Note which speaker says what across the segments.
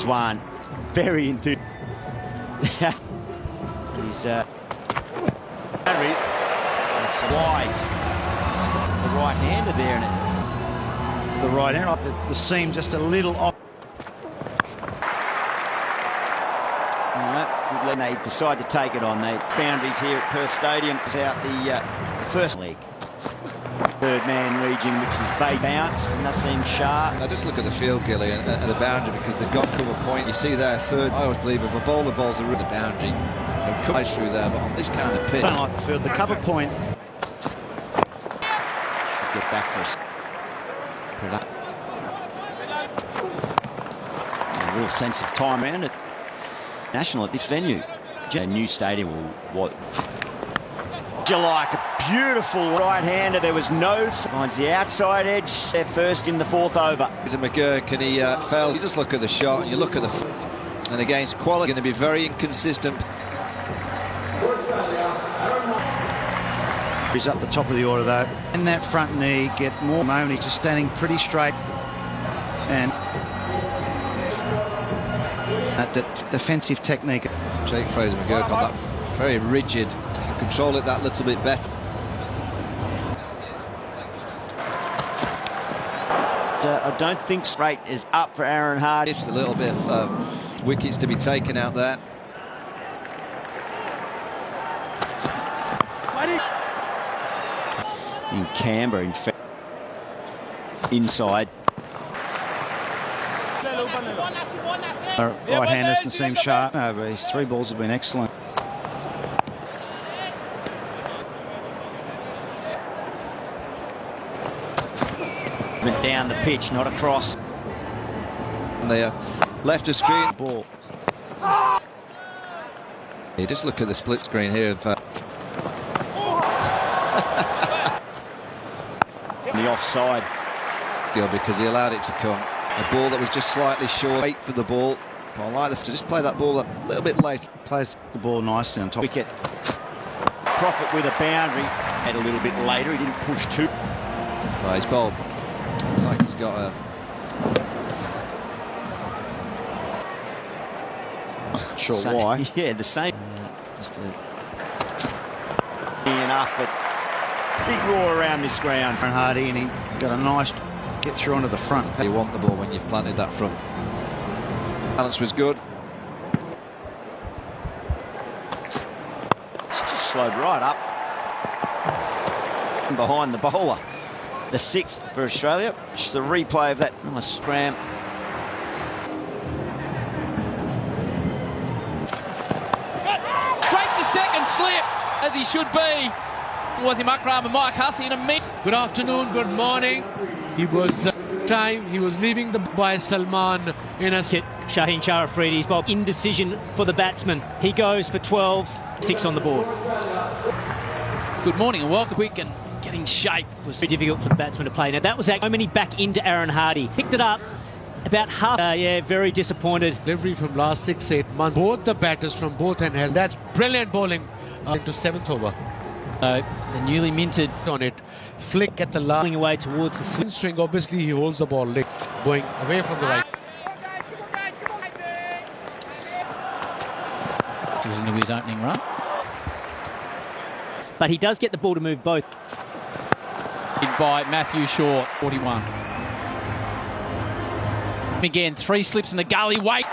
Speaker 1: One, very enthused. He's wide. The right-hander there, and to the right hand, the seam just a little off. Good. They decide to take it on. The boundaries here at Perth Stadium is out the first league. Third man region, which is fade bounce from Nassim Shah.
Speaker 2: Now just look at the field, Gilly, and the boundary, because they've got cover point. You see there, third. I always believe if a bowler bowls around the boundary, they'll come through there, but on this kind of pitch.
Speaker 1: I don't like the field. The cover point. Get back for a real sense of time around it. National at this venue. A new stadium will what? You like a beautiful right-hander. There was no finds the outside edge. They're first in the fourth over.
Speaker 2: He's a McGurk and he fails. You just look at the shot and you look at the and against quality, going to be very inconsistent.
Speaker 3: He's up the top of the order though. In that front knee, get more moment. He's just standing pretty straight and that defensive technique.
Speaker 2: Jake Fraser McGurk on that, very rigid. Can control it that little bit better.
Speaker 1: I don't think straight is up for Aaron Hardy.
Speaker 2: It's a little bit of wickets to be taken out there.
Speaker 1: In Canberra, in fact, inside.
Speaker 3: Right-handers Nassim Shah. Over his three balls have been excellent.
Speaker 1: Went down the pitch, not across.
Speaker 2: And they left a screen ball. You just look at the split screen here of
Speaker 1: The offside.
Speaker 2: Because he allowed it to come. A ball that was just slightly short. Wait for the ball. I like to just play that ball a little bit late.
Speaker 3: Plays the ball nicely on top.
Speaker 1: Wicket. Profit with a boundary. And a little bit later, he didn't push too.
Speaker 2: Well, he's bowled. Looks like he's got a.
Speaker 3: Not sure why.
Speaker 1: Yeah, the same. Just enough, but big roar around this ground.
Speaker 3: Aaron Hardy, and he got a nice get through onto the front.
Speaker 2: You want the ball when you've planted that front. Balance was good.
Speaker 1: It's just slowed right up. And behind the bowler. The sixth for Australia. Just a replay of that nice scram.
Speaker 4: Straight to second slip, as he should be. Wasim Akram and Mike Hussey in a meet.
Speaker 5: Good afternoon, good morning. He was he was leaving the by Salman in a hit.
Speaker 6: Shaheen Shah Afridi's ball. Indecision for the batsman. He goes for 12, 6 on the board.
Speaker 4: Good morning and welcome. Quick and getting shape.
Speaker 6: Was very difficult for the batsman to play. Now that was that moment he back into Aaron Hardy. Picked it up about half. Yeah, very disappointed.
Speaker 5: Delivery from last 6-8 months. Both the batters from both ends has. That's brilliant bowling into 7th over.
Speaker 6: The newly minted
Speaker 5: On it, flick at the last.
Speaker 6: away towards the slip.
Speaker 5: Swing, obviously he holds the ball leg, going away from the right.
Speaker 4: He was into his opening run.
Speaker 6: But he does get the ball to move both.
Speaker 4: By Matthew Shaw, 41. Again, 3 slips in the gully. Wait.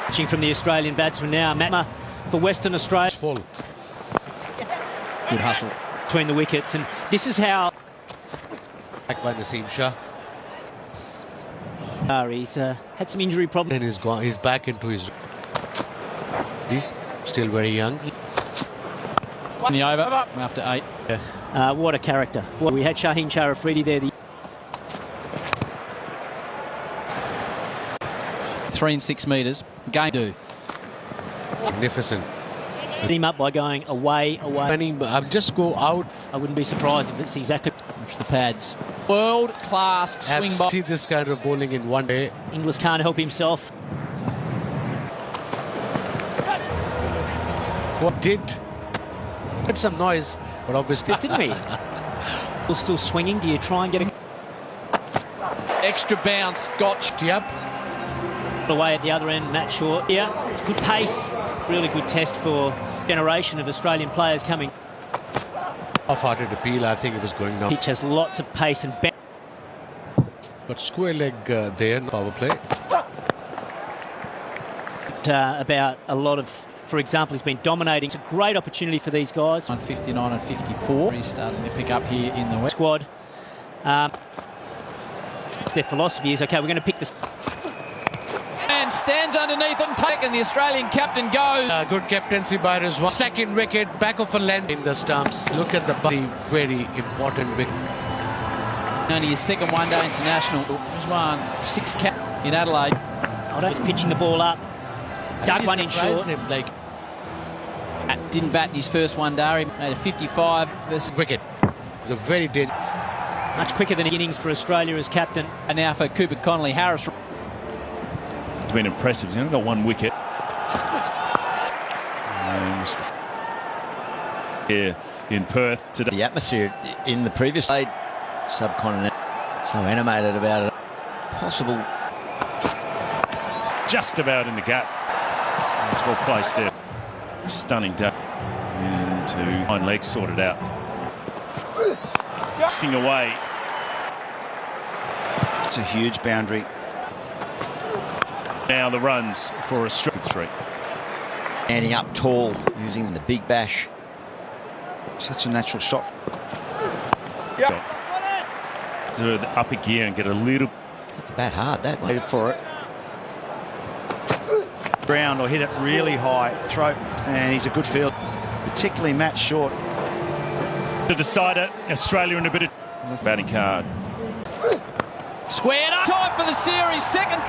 Speaker 6: Watching from the Australian batsman now. Matma for Western Australia.
Speaker 5: Full.
Speaker 6: Good hustle between the wickets. And this is how...
Speaker 5: Back by Nassim Shah.
Speaker 6: He's had some injury problems.
Speaker 5: And he's gone. He's back into his. Still very young.
Speaker 4: In the over after 8.
Speaker 6: What a character. Well, we had Shaheen Shah Afridi there.
Speaker 4: 3 and 6 metres. Game do.
Speaker 5: Magnificent.
Speaker 6: Him up by going away.
Speaker 5: I'll just go out.
Speaker 6: I wouldn't be surprised if it's exactly.
Speaker 4: Watch the pads. World-class swing ball.
Speaker 5: See this kind of bowling in one day.
Speaker 6: Inglis can't help himself.
Speaker 5: What did? Had some noise, but obviously.
Speaker 6: Didn't we? Still swinging. Do you try and get a...
Speaker 4: Extra bounce. Gotch.
Speaker 5: Yep.
Speaker 6: Away at the other end, Matt Short. Yeah, it's good pace. Really good test for generation of Australian players coming.
Speaker 5: Half-hearted appeal, I think it was going down.
Speaker 6: Pitch has lots of pace and
Speaker 5: But square leg there, power play.
Speaker 6: about a lot of, for example, he's been dominating. It's a great opportunity for these guys.
Speaker 4: On 59 and 54. He's starting to pick up here in the West.
Speaker 6: Squad. Their philosophy is, okay, we're going to pick this.
Speaker 4: And stands underneath and taking the Australian captain goes.
Speaker 5: Good captaincy by Rizwan. Second wicket, back of a length in the stumps. Look at the very important wicket.
Speaker 4: Only his second one-day international. Rizwan, 6 cap in Adelaide.
Speaker 6: I was pitching the ball up. Dug one in short.
Speaker 5: Him, like,
Speaker 4: Didn't bat in his first one-day. He made a 55 versus
Speaker 5: wicket. It's a very dangerous.
Speaker 6: Much quicker than innings for Australia as captain.
Speaker 4: And now for Cooper Connolly. Harris.
Speaker 7: It's been impressive. He's only got 1 wicket. Here in Perth today.
Speaker 1: The atmosphere in the previous subcontinent, so animated about it. Possible.
Speaker 7: Just about in the gap. It's well placed there. Stunning day. Into hind legs sorted out. Sing away.
Speaker 3: It's a huge boundary.
Speaker 7: Now the runs for Australia. 3.
Speaker 1: Standing up tall, using the big bash.
Speaker 3: Such a natural shot.
Speaker 7: To the upper gear and get a little.
Speaker 1: Hit the bat hard that way for it.
Speaker 3: Ground or hit it really high. Throat, and he's a good field. Particularly Matt Short.
Speaker 7: To decide it, Australia in a bit of batting card.
Speaker 4: Squared up. Time for the series. Second.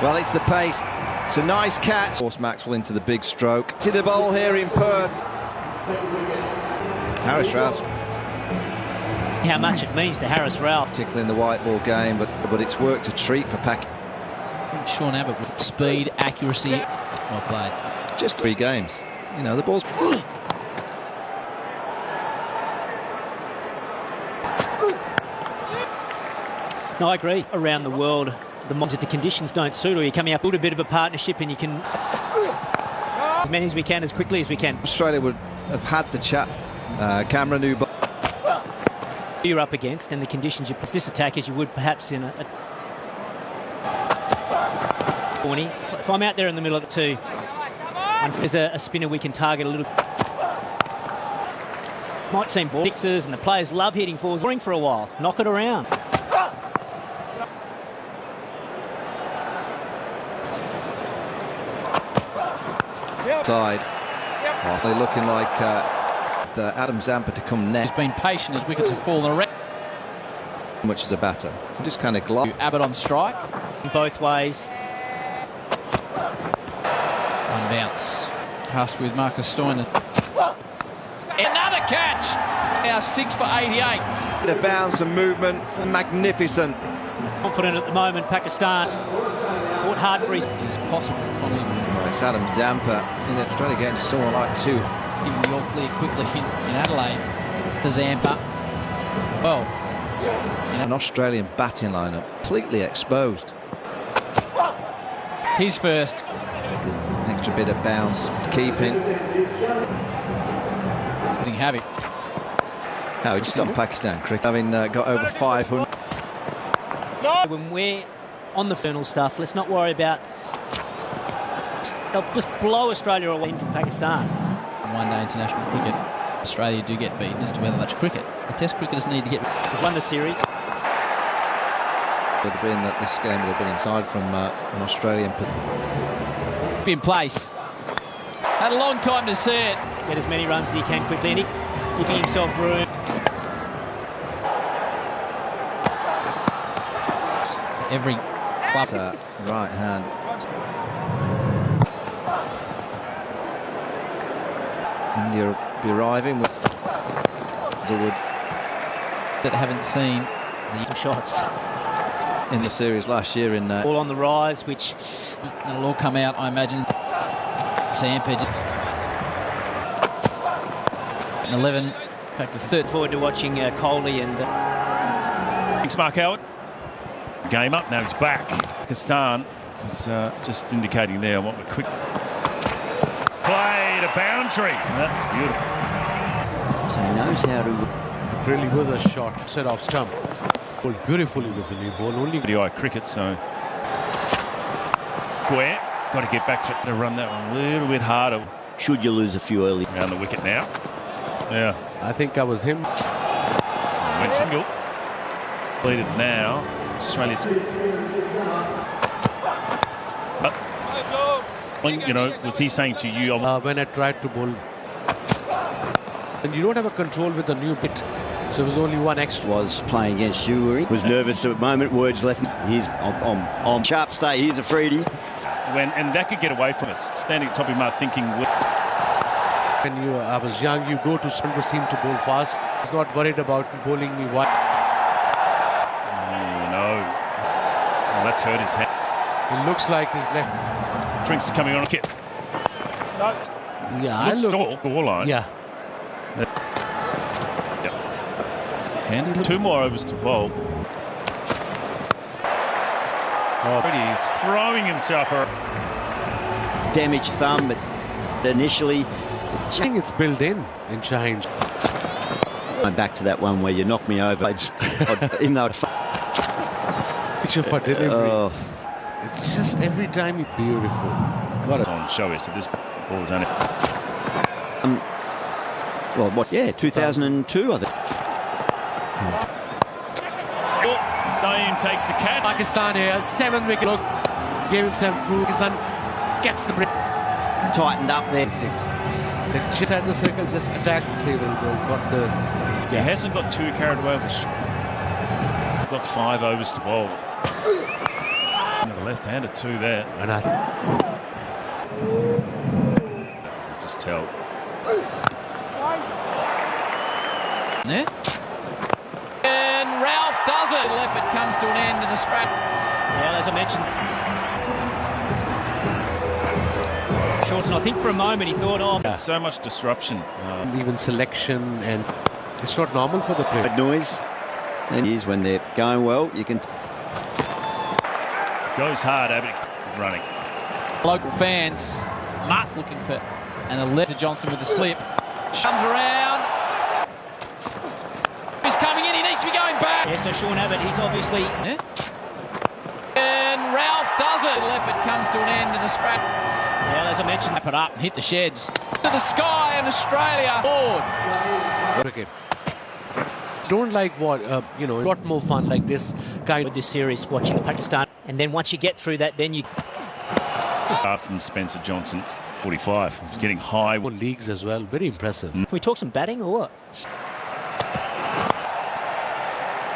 Speaker 2: Well, it's the pace. It's a nice catch. Of course, Maxwell into the big stroke. To the ball here in Perth. Harris Ralph.
Speaker 6: How much it means to Harris Ralph.
Speaker 2: Particularly in the white ball game, but it's worked a treat for Pack.
Speaker 4: I think Sean Abbott with speed, accuracy. Well played.
Speaker 2: Just 3 games. You know, the ball's.
Speaker 6: No, I agree. Around the world, if the conditions don't suit, or you're coming up, build a bit of a partnership, and you can as many as we can, as quickly as we can.
Speaker 2: Australia would have had the chat. Cameron New.
Speaker 6: You're up against, and the conditions you place this attack as you would perhaps in a 20. If I'm out there in the middle of the 2, and if there's a spinner we can target a little. Might seem ball sixes, and the players love hitting fours. Boring for a while. Knock it around.
Speaker 2: Side. Oh, they're looking like Adam Zampa to come next.
Speaker 4: He's been patient as wickets have fallen around.
Speaker 2: Much as a batter. He just kind of glide.
Speaker 4: Abbott on strike.
Speaker 6: Both ways.
Speaker 4: One bounce. Huss with Marcus Stoyner. Another catch. Now 6 for 88.
Speaker 2: The bounce and movement, magnificent.
Speaker 6: Confident at the moment, Pakistan. Fought hard for his.
Speaker 4: It's possible.
Speaker 2: Oh, it's Adam Zampa in Australia getting to someone like 2.
Speaker 4: Giving the all clear quickly in Adelaide. The Zampa. Well,
Speaker 2: An Australian batting lineup completely exposed.
Speaker 4: he's first.
Speaker 2: The extra bit of bounce, keeping.
Speaker 4: Havoc.
Speaker 2: How just on Pakistan cricket, having got over 500.
Speaker 6: When we're on the final stuff, let's not worry about. They'll just blow Australia away from Pakistan.
Speaker 4: One-day international cricket, Australia do get beaten as to whether that's cricket. The Test cricketers need to get.
Speaker 6: We've won the series.
Speaker 2: It would have been that this game would have been inside from an Australian.
Speaker 4: In place. Had a long time to see it.
Speaker 6: Get as many runs as he can quickly, and he's giving himself room.
Speaker 4: Every club.
Speaker 2: Right hand. India will be arriving with Wood
Speaker 4: that haven't seen
Speaker 6: Some shots.
Speaker 2: in the series last year in
Speaker 6: All on the rise, which
Speaker 4: that'll all come out, I imagine. Zampa. 11. In fact, the third.
Speaker 6: forward to watching Kohli and.
Speaker 7: Thanks, Mark Howard. Game up, now he's back. Pakistan It's just indicating there. I want a quick play to boundary. That was beautiful.
Speaker 1: So he knows how to.
Speaker 5: It really was a shot set off stump. Bowled beautifully with the new ball. Only
Speaker 7: The cricket, so Guare got to get back to run that one a little bit harder.
Speaker 1: Should you lose a few early?
Speaker 7: Around the wicket now. Yeah.
Speaker 5: I think that was him.
Speaker 7: Went single. Completed now. Australia's. You know, was he saying to you?
Speaker 5: When I tried to bowl. And you don't have a control with the new bit. So it was only one extra.
Speaker 1: Was playing against you. Was nervous at the moment. Words left. Here's on sharp stay. Here's a freebie.
Speaker 7: And that could get away from us. Standing at the top of your mouth thinking.
Speaker 5: When I was young, you go to center seam to bowl fast. He's not worried about bowling me wide.
Speaker 7: Oh, no. Well, that's hurt his head.
Speaker 5: It looks like his left.
Speaker 7: Drinks are coming on a kit.
Speaker 5: Yeah,
Speaker 7: Looks sore. Line.
Speaker 5: Yeah.
Speaker 7: Handy. 2 more overs to bowl. He's throwing himself around.
Speaker 1: Damaged thumb, but initially.
Speaker 5: I think it's built in Shaheen.
Speaker 1: I'm back to that one where you knocked me over. Even though
Speaker 5: For delivery. It's just every time you're beautiful. What a
Speaker 7: on show us. So this ball was only.
Speaker 1: well, what? Yeah, 2002, I think.
Speaker 7: Saeem takes the catch.
Speaker 5: Pakistan here, 7 wicket. Look, gave himself through. Pakistan gets the break.
Speaker 1: Tightened up there.
Speaker 5: The just had the circle, just attacked the field. Got the.
Speaker 7: He hasn't got too carried away with the. Got 5 overs to bowl. The left-hander too there.
Speaker 5: And I
Speaker 7: just tell.
Speaker 4: Yeah. And Ralph does it. Little effort comes to an end in Australia.
Speaker 6: Well, as I mentioned, Shorten, I think for a moment he thought,
Speaker 7: So much disruption.
Speaker 5: even selection, and it's not normal for the player.
Speaker 1: Noise. And is when they're going well, you can.
Speaker 7: Goes hard, Abbott running.
Speaker 4: Local fans, Mark looking for, and a letter Johnson with the slip. Comes around. He's coming in, he needs to be going back.
Speaker 6: yeah, so Sean Abbott, he's obviously.
Speaker 4: Yeah. And Ralph does it. Little effort comes to an end in Australia.
Speaker 6: Well, as I mentioned,
Speaker 4: Wrap it up and hit the sheds. To the sky in Australia. Forward.
Speaker 5: Cricket. Don't like what, a lot more fun like this kind
Speaker 6: with this series, watching Pakistan. And then once you get through that, then you.
Speaker 7: From Spencer Johnson, 45. He's getting high.
Speaker 5: of leagues as well. Very impressive.
Speaker 6: Can we talk some batting or what?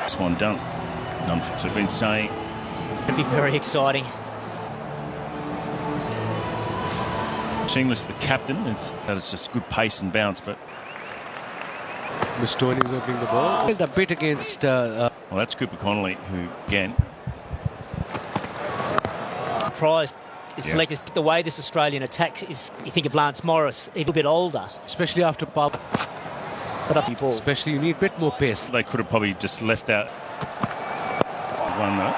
Speaker 7: This one done. Done for two. Been saying.
Speaker 6: It'd be very exciting.
Speaker 7: Inglis, the captain, that is just good pace and bounce, but.
Speaker 5: Miss Tony's opening the ball. A bit against.
Speaker 7: Well, that's Cooper Connolly, who again.
Speaker 6: Surprised is selected the way this Australian attack is. You think of Lance Morris, even a bit older,
Speaker 5: Especially after power.
Speaker 6: but up the ball.
Speaker 5: Especially you need a bit more pace.
Speaker 7: They could have probably just left out one though.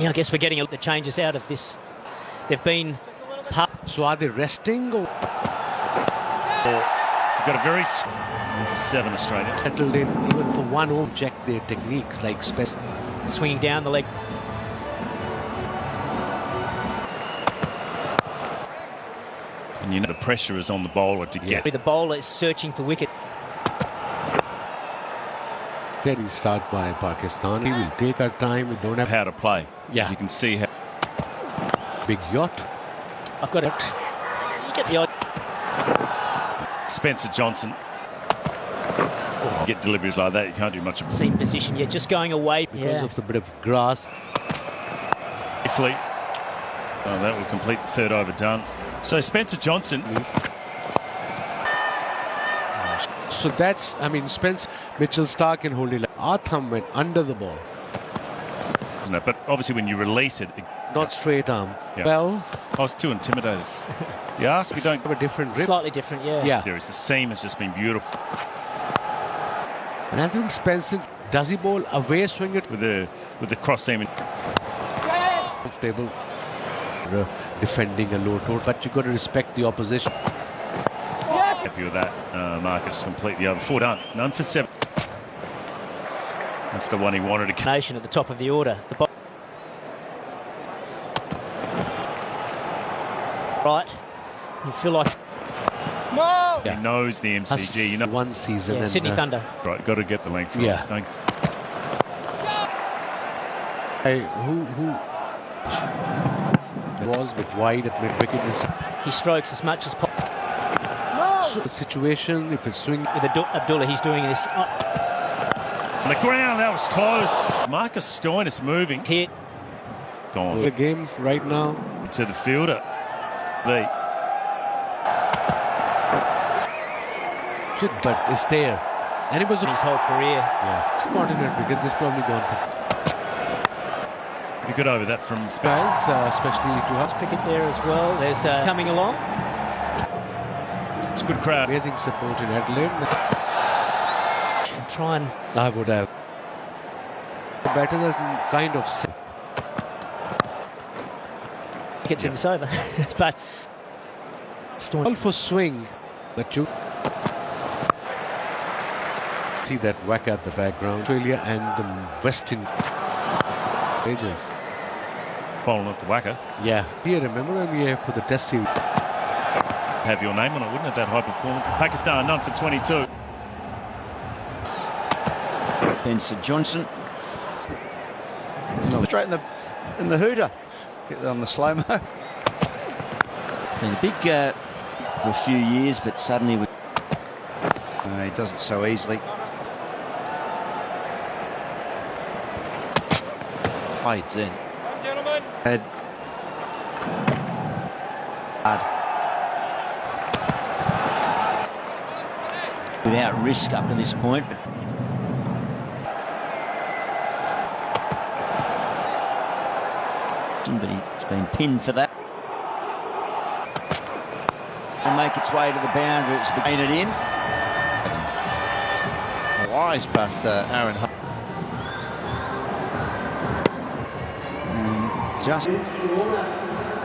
Speaker 6: Yeah, I guess we're getting the changes out of this. They've been.
Speaker 5: So are they resting or
Speaker 7: You've got a very. Into 7 Australia.
Speaker 5: settled in even for one over? Check their techniques like
Speaker 6: Swinging down the leg.
Speaker 7: And you know the pressure is on the bowler to get.
Speaker 6: The bowler is searching for wicket.
Speaker 5: Steady start by Pakistan. We will take our time. We don't have
Speaker 7: How to play.
Speaker 5: Yeah.
Speaker 7: You can see how.
Speaker 5: big yacht.
Speaker 6: I've got it. You get the idea.
Speaker 7: Spencer Johnson. Get deliveries like that, you can't do much of it.
Speaker 6: Same position, yeah, just going away.
Speaker 5: Because of the bit of grass.
Speaker 7: Safely. Oh, that will complete the 3rd over done. So Spencer Johnson.
Speaker 5: So that's, Spence, Mitchell Stark can hold it. Like Artham went under the ball.
Speaker 7: Isn't it? But obviously when you release it.
Speaker 5: Not straight arm.
Speaker 7: Yeah.
Speaker 5: Well,
Speaker 7: I was too intimidated. You ask, you don't.
Speaker 5: have a different grip.
Speaker 6: Slightly different, yeah.
Speaker 5: Yeah.
Speaker 7: There is the seam has just been beautiful.
Speaker 5: And I think Spencer, does he bowl away swing it?
Speaker 7: With the cross seam.
Speaker 5: comfortable defending a low total, but you've got to respect the opposition.
Speaker 7: Happy with that. Marcus complete the other. 4 done. None for 7. That's the one he wanted to.
Speaker 6: Nation at the top of the order. Right. You feel like.
Speaker 7: He knows the MCG. You know.
Speaker 5: One season.
Speaker 6: Yeah,
Speaker 5: and,
Speaker 6: Sydney Thunder.
Speaker 7: Right, got to get the length.
Speaker 5: Yeah.
Speaker 7: Right.
Speaker 5: Who was a bit wide at mid-wicket.
Speaker 6: He strokes as much as possible.
Speaker 5: The situation, if it's swing.
Speaker 6: With Abdullah, he's doing this.
Speaker 7: On the ground, that was close. Marcus Stoinis moving.
Speaker 6: Hit.
Speaker 7: Gone.
Speaker 5: The game right now.
Speaker 7: To the fielder. But
Speaker 5: it's there. And it was
Speaker 6: his whole career.
Speaker 5: Yeah. Continent because it's probably gone for.
Speaker 7: pretty good over that from
Speaker 5: Guys, especially to us.
Speaker 6: Cricket there as well. There's coming along.
Speaker 7: It's a good crowd.
Speaker 5: Amazing support in Adelaide.
Speaker 6: Try and.
Speaker 5: I would have. Better than kind of.
Speaker 6: Gets in this over. But.
Speaker 5: All for swing, but you see that whack at the background. Australia and the Western Ages.
Speaker 7: Bowling at the whacker.
Speaker 5: Yeah. Do you remember when we were for the Test series?
Speaker 7: Have your name on it, wouldn't it? That high performance. Pakistan, none for 22.
Speaker 1: Spencer Johnson.
Speaker 3: No, straight in the hooter. Get that on the slow-mo.
Speaker 1: Been a big for a few years, but suddenly
Speaker 3: He does it so easily.
Speaker 2: Hides in.
Speaker 3: Head. Hard.
Speaker 1: without risk up to this point. But he's been pinned for that. Will make its way to the boundary. It's been it in.
Speaker 2: Wise past Aaron Hunt.
Speaker 3: And just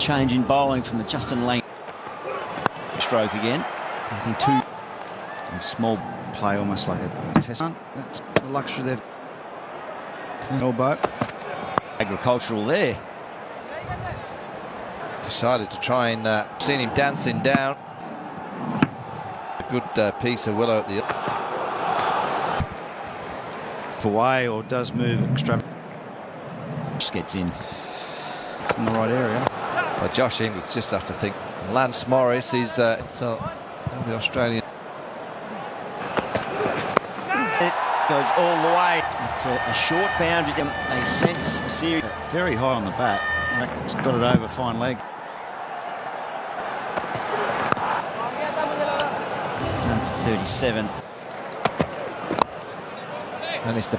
Speaker 1: Change in bowling from the Justin Lang stroke again. I think two and small
Speaker 3: play almost like a test. That's the luxury they've. Elbow.
Speaker 1: Agricultural there.
Speaker 2: Decided to try and seen him dancing down. A good piece of willow at the
Speaker 3: Away or does move extra.
Speaker 1: Just gets in
Speaker 3: In the right area.
Speaker 2: well, Josh Inglis just has to think. Lance Morris is the Australian.
Speaker 1: It goes all the way. It's a short boundary. They sense a series.
Speaker 3: Very high on the bat. In fact, it's got it over fine leg.
Speaker 1: Number 37.
Speaker 2: And it's the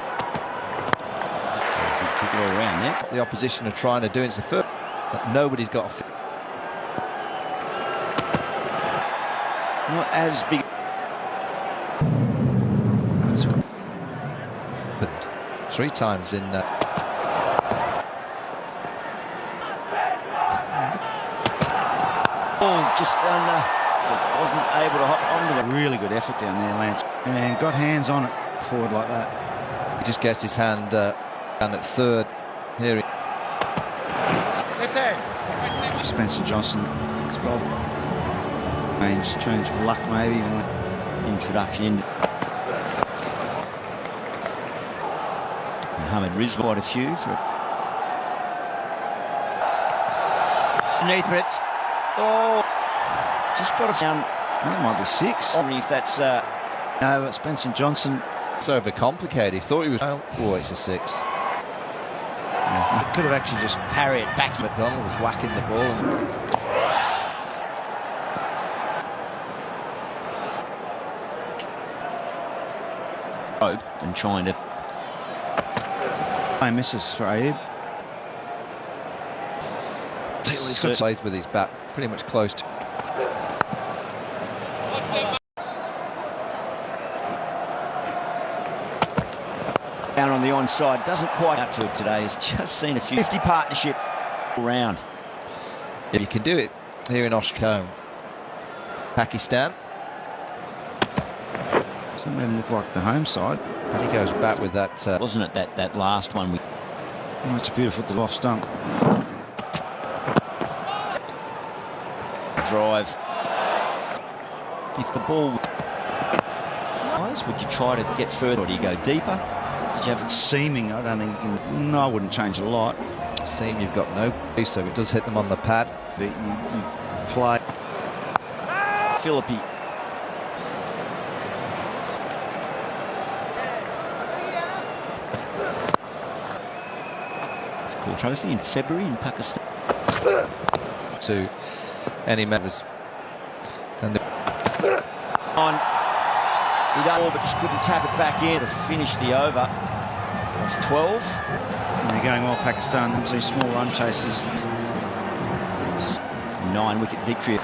Speaker 1: Cricket all around there.
Speaker 2: the opposition are trying to do. It's the first, but nobody's got a
Speaker 1: Not as big.
Speaker 2: three times in.
Speaker 1: Oh, just wasn't able to hop onto it.
Speaker 3: Really good effort down there, Lance. And got hands on it forward like that.
Speaker 2: He just gets his hand down at third. Here he.
Speaker 3: Spencer Johnson as well. Change for luck maybe.
Speaker 1: Introduction into Mohammed Rizwan, quite a few for underneath, but it's just got to found.
Speaker 3: That might be six.
Speaker 1: If that's
Speaker 3: No, but Spencer Johnson.
Speaker 2: So overcomplicated. He thought he was. Oh, it's a six.
Speaker 3: Yeah, he could have actually just
Speaker 1: parry it back.
Speaker 2: McDonald was whacking the ball.
Speaker 1: And trying to
Speaker 3: misses for Ayub.
Speaker 2: He plays with his bat pretty much close to.
Speaker 1: down on the onside, doesn't quite out for it today. He's just seen a 50 partnership round.
Speaker 2: If you can do it here in Australia, Pakistan.
Speaker 3: Some of them look like the home side.
Speaker 2: And he goes back with that.
Speaker 1: Wasn't it that last one?
Speaker 3: Oh, it's beautiful to off stump.
Speaker 1: Drive. If the ball would you try to get further, or do you go deeper? Did you have it
Speaker 3: Seaming, I don't think you can, no, I wouldn't change a lot.
Speaker 2: Seam, you've got no piece, so it does hit them on the pad.
Speaker 3: But you play.
Speaker 1: Philippi? Cool trophy in February in Pakistan.
Speaker 2: To any members. And
Speaker 1: On. He done all but just couldn't tap it back in to finish the over of 12.
Speaker 3: And they're going well, Pakistan. These small run chases.
Speaker 1: Just 9-wicket victory.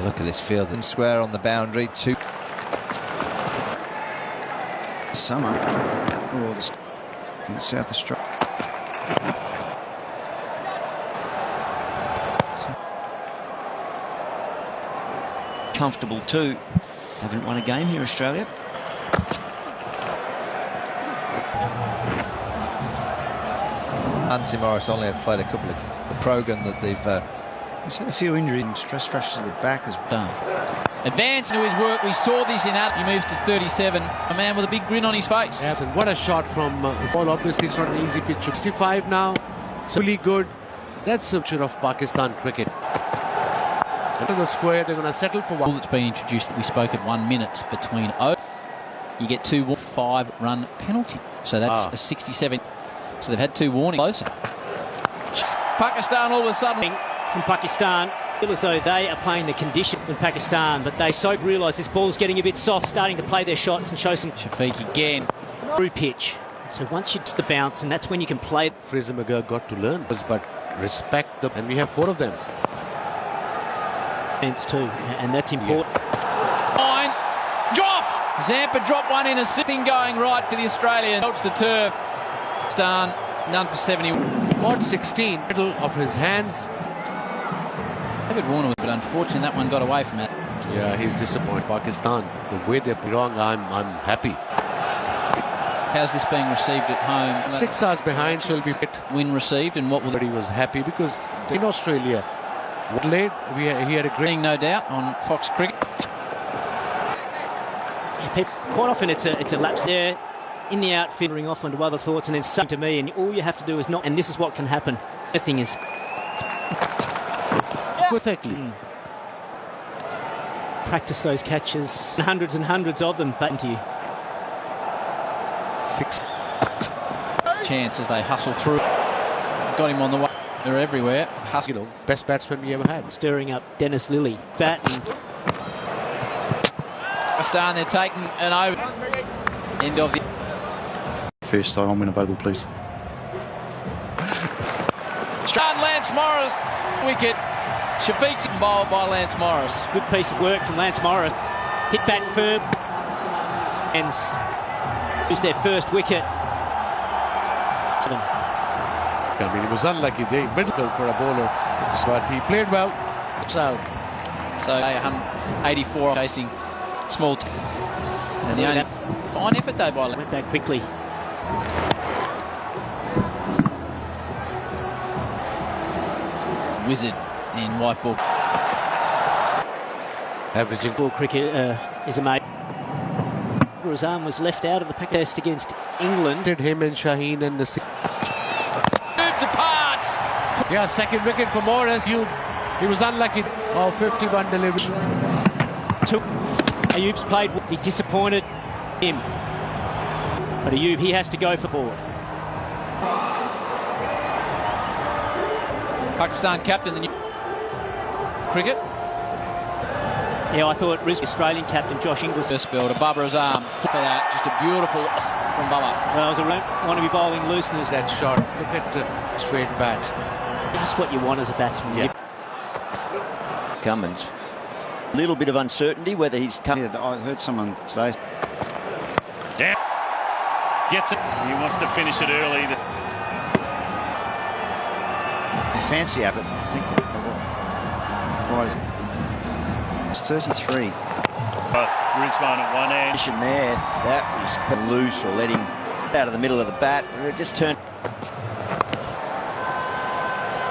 Speaker 2: oh, look at this field. And square on the boundary. 2.
Speaker 3: Summer. Oh, in South Australia.
Speaker 1: Comfortable too. Haven't won a game here, Australia.
Speaker 2: Nancy Morris only have played a couple of the program that they've.
Speaker 3: He's had a few injuries and stress fractures at the back as well.
Speaker 4: Advance into his work. We saw this in Adam. He moves to 37. A man with a big grin on his face.
Speaker 5: Yes, and what a shot from ball. Obviously, it's not an easy pitch. 65 now. It's really good. That's a picture of Pakistan cricket. Into the square, they're going to settle for one.
Speaker 4: That's been introduced that we spoke at 1 minute between you get 2 5-run penalty. So that's a 67. So they've had 2 warnings. Closer. Pakistan all of a sudden.
Speaker 6: From Pakistan, feel as though they are playing the condition in Pakistan, but they so realise this ball's getting a bit soft, starting to play their shots and show some.
Speaker 4: Shafiq again.
Speaker 6: Through pitch. So once you the bounce, and that's when you can play.
Speaker 5: Fraser McGurk got to learn, but respect them, and we have 4 of them.
Speaker 6: Too, and that's important.
Speaker 4: Fine. Drop! Zampa dropped one in, a thing going right for the Australian. Melts the turf. Stan, none for 70.
Speaker 5: Odd 16, middle of his hands.
Speaker 4: David Warner was, but unfortunately that one got away from it.
Speaker 5: Yeah, he's disappointed. Pakistan, the way they're wrong, I'm happy.
Speaker 4: How's this being received at home?
Speaker 5: 6 hours behind, so he'll be hit.
Speaker 4: Win received, and what will
Speaker 5: But he was happy because in Australia, late, he had a great.
Speaker 4: no doubt on Fox Cricket.
Speaker 6: Quite often it's a lapse there in the outfield, ring off onto other thoughts, and then something to me, and all you have to do is not. And this is what can happen. The thing is,
Speaker 5: Perfectly.
Speaker 6: Practice those catches, hundreds and hundreds of them, back into you.
Speaker 5: 6.
Speaker 4: Chance as they hustle through. Got him on the way. They're everywhere.
Speaker 5: You know, best batsman we ever had.
Speaker 6: Stirring up Dennis Lilly. Batting.
Speaker 4: Pakistan, they're taking an over. End of the.
Speaker 8: First time I'm available, please.
Speaker 4: Straight Lance Morris. Wicket. Shafiq's bowled by Lance Morris.
Speaker 6: Good piece of work from Lance Morris. Hit back firm. And lose their first wicket.
Speaker 5: I mean, it was unlucky. They medical for a bowler, but he played well. So
Speaker 4: 184 chasing small. And the only fine effort though by
Speaker 6: went back quickly.
Speaker 4: Wizard in white ball.
Speaker 5: Averaging
Speaker 6: Ball cricket is amazing. His arm was left out of the pack test against England.
Speaker 5: did him and Shaheen and the.
Speaker 4: Departs.
Speaker 5: Yeah, second wicket for Morris. He was unlucky. Oh, 51 delivery.
Speaker 6: Ayub's played. He disappointed him. But Ayub, he has to go for board.
Speaker 4: Pakistan captain, the new cricket.
Speaker 6: Yeah, I thought Australian captain Josh Inglis.
Speaker 4: First spell to Babra's arm for that. Just a beautiful from Bubba.
Speaker 6: Well, I was want to be bowling looseners.
Speaker 5: That shot. Look at the straight bat.
Speaker 6: That's what you want as a batsman.
Speaker 5: Yeah.
Speaker 1: Cummins. A little bit of uncertainty whether he's come.
Speaker 3: Yeah, I heard someone today.
Speaker 7: Down. Gets it. He wants to finish it early.
Speaker 3: fancy Abbott. I think. Right, it's 33.
Speaker 7: Brisbane at one end.
Speaker 1: There, that was loose or letting out of the middle of the bat. It just turned.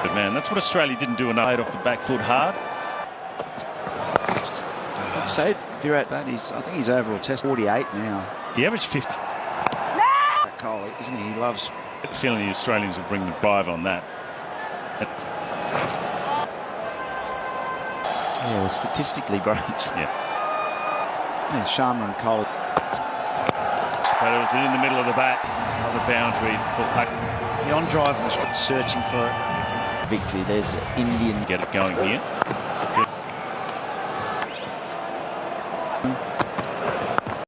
Speaker 7: But man, that's what Australia didn't do enough off the back foot hard.
Speaker 3: I'd say Virat, I think he's overall test 48 now.
Speaker 7: He averaged 50.
Speaker 3: Kohli, isn't he? He loves.
Speaker 7: I get the feeling the Australians will bring the drive on that.
Speaker 1: Yeah, statistically great.
Speaker 7: Yeah.
Speaker 3: Yeah, Sharma and Kohli.
Speaker 7: But it was in the middle of the bat. Another boundary for puck.
Speaker 3: The on drive was searching for
Speaker 1: Victory. There's Indian.
Speaker 7: Get it going here.